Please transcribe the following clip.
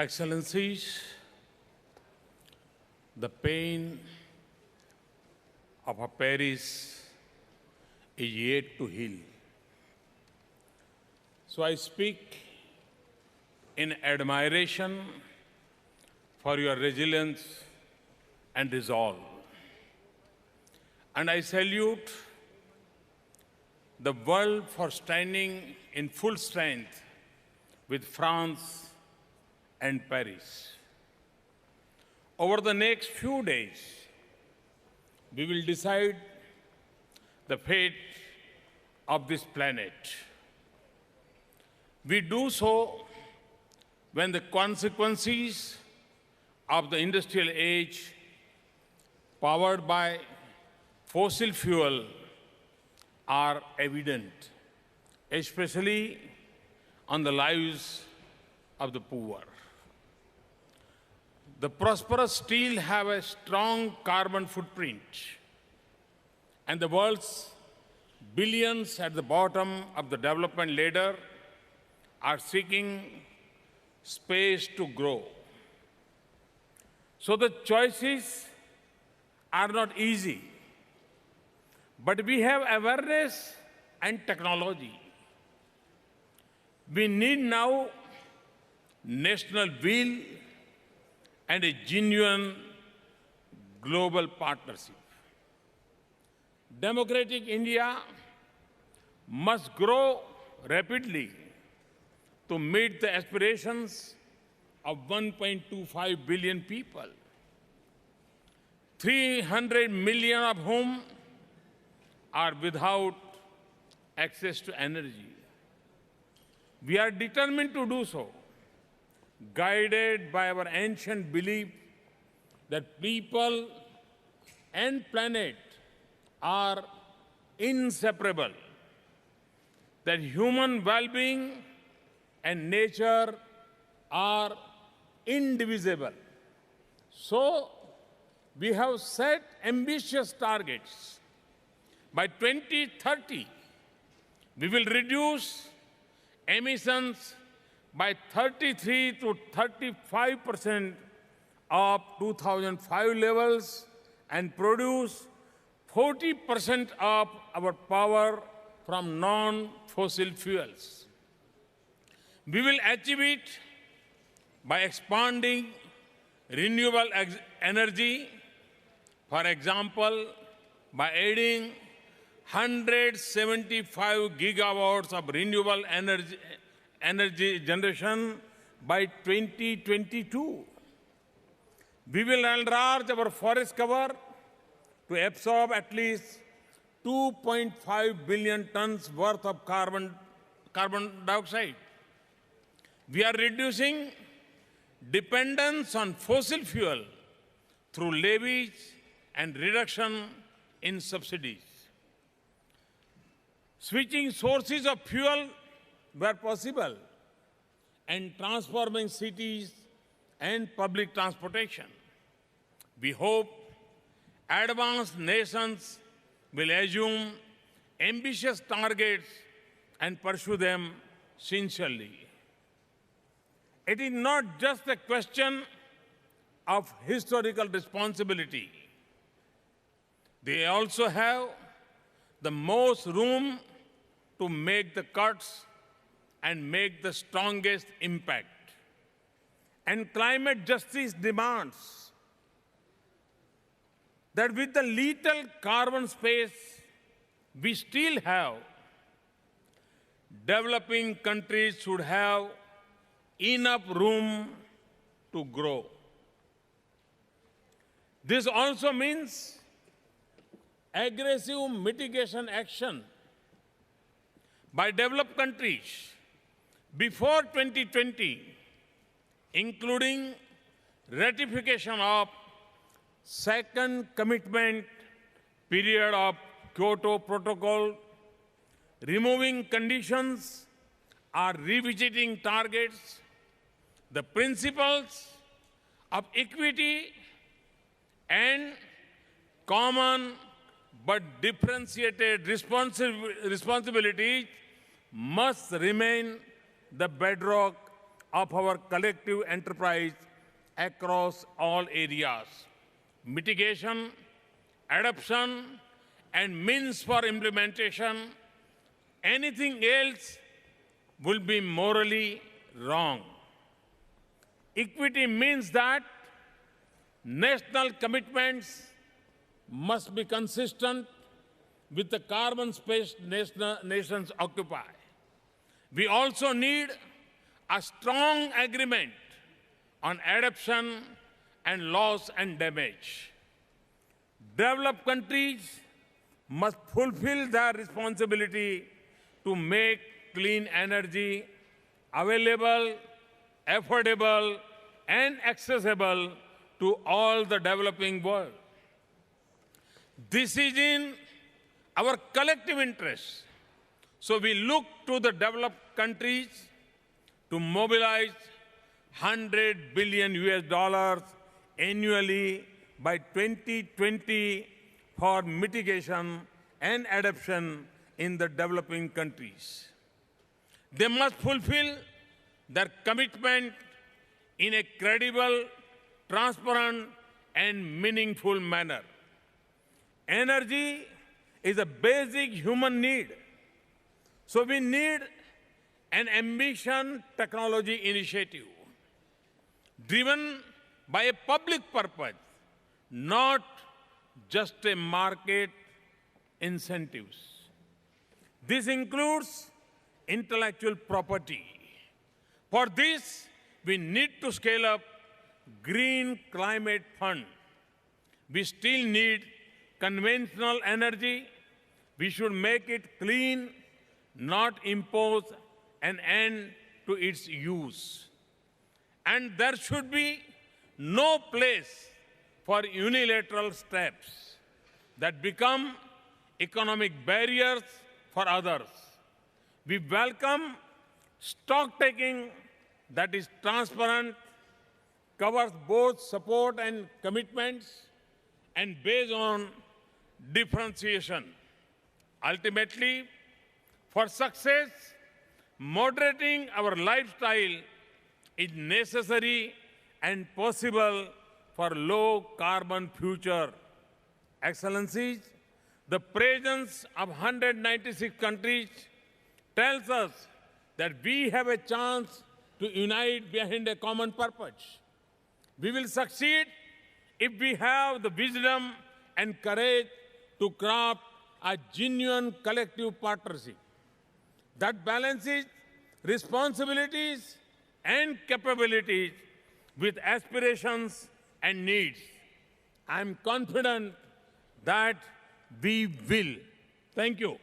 Excellencies, the pain of Paris is yet to heal. So I speak in admiration for your resilience and resolve. And I salute the world for standing in full strength with France and Paris. Over the next few days, we will decide the fate of this planet. We do so when the consequences of the industrial age powered by fossil fuel are evident, especially on the lives of the poor. The prosperous still have a strong carbon footprint, and the world's billions at the bottom of the development ladder are seeking space to grow. So the choices are not easy, but we have awareness and technology. We need now national will and a genuine global partnership. Democratic India must grow rapidly to meet the aspirations of 1.25 billion people, 300 million of whom are without access to energy. We are determined to do so, guided by our ancient belief that people and planet are inseparable, that human well-being and nature are indivisible. So, we have set ambitious targets. By 2030, we will reduce emissions by 33 to 35% of 2005 levels and produce 40% of our power from non-fossil fuels. We will achieve it by expanding renewable energy, for example, by adding 175 gigawatts of renewable energy generation by 2022. We will enlarge our forest cover to absorb at least 2.5 billion tons worth of carbon dioxide. We are reducing dependence on fossil fuel through levies and reduction in subsidies. Switching sources of fuel where possible and transforming cities and public transportation. We hope advanced nations will assume ambitious targets and pursue them sincerely. It is not just a question of historical responsibility. They also have the most room to make the cuts and make the strongest impact. And climate justice demands that with the little carbon space we still have, developing countries should have enough room to grow. This also means aggressive mitigation action by developed countries before 2020, including ratification of second commitment period of Kyoto Protocol, removing conditions or revisiting targets. The principles of equity and common but differentiated responsibilities must remain the bedrock of our collective enterprise across all areas. Mitigation, adoption, and means for implementation. Anything else will be morally wrong. Equity means that national commitments must be consistent with the carbon space nations occupy. We also need a strong agreement on adoption and loss and damage. Developed countries must fulfill their responsibility to make clean energy available, affordable, and accessible to all the developing world. This is in our collective interest. So we look to the developed countries to mobilize $100 billion annually by 2020 for mitigation and adoption in the developing countries. They must fulfill their commitment in a credible, transparent, and meaningful manner. Energy is a basic human need. So we need an ambition technology initiative driven by a public purpose, not just a market incentives. This includes intellectual property. For this, we need to scale up Green Climate Fund. We still need conventional energy. We should make it clean, not impose an end to its use. And there should be no place for unilateral steps that become economic barriers for others. We welcome stock-taking that is transparent, covers both support and commitments, and based on differentiation. Ultimately, for success, moderating our lifestyle is necessary and possible for low-carbon future. Excellencies, the presence of 196 countries tells us that we have a chance to unite behind a common purpose. We will succeed if we have the wisdom and courage to craft a genuine collective partnership that balances responsibilities and capabilities with aspirations and needs. I am confident that we will. Thank you.